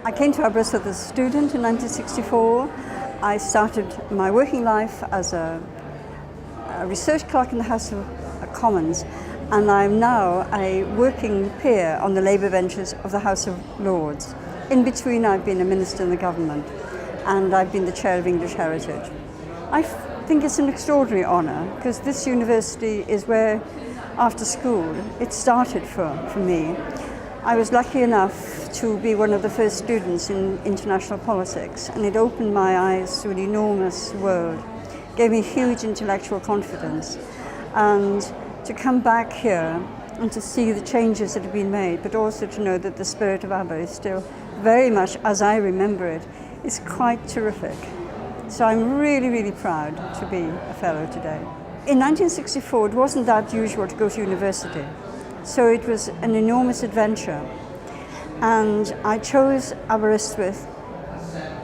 I came to Aberystwyth as a student in 1964. I started my working life as a research clerk in the House of Commons, and I'm now a working peer on the Labour benches of the House of Lords. In between, I've been a minister in the government, and I've been the chair of English Heritage. I think it's an extraordinary honour, because this university is where, after school, it started for me. I was lucky enough to be one of the first students in international politics, and it opened my eyes to an enormous world, gave me huge intellectual confidence, and to come back here and to see the changes that have been made, but also to know that the spirit of ABBA is still very much, as I remember it, is quite terrific. So I'm really, really proud to be a fellow today. In 1964, it wasn't that usual to go to university. So it was an enormous adventure, and I chose Aberystwyth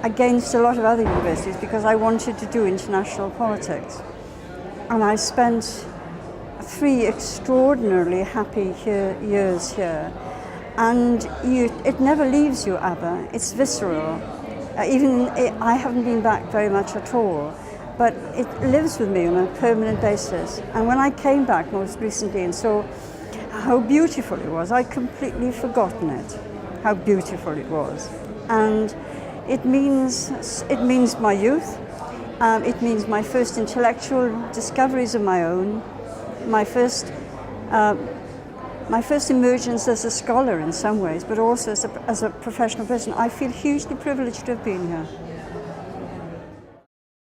against a lot of other universities because I wanted to do international politics. And I spent 3 extraordinarily happy years here, and it never leaves you, ABBA. It's visceral. I haven't been back very much at all, but it lives with me on a permanent basis. And when I came back most recently and saw how beautiful it was, I'd completely forgotten it, how beautiful it was. And it means my youth, it means my first intellectual discoveries of my own, my first emergence as a scholar in some ways, but also as a professional person. I feel hugely privileged to have been here.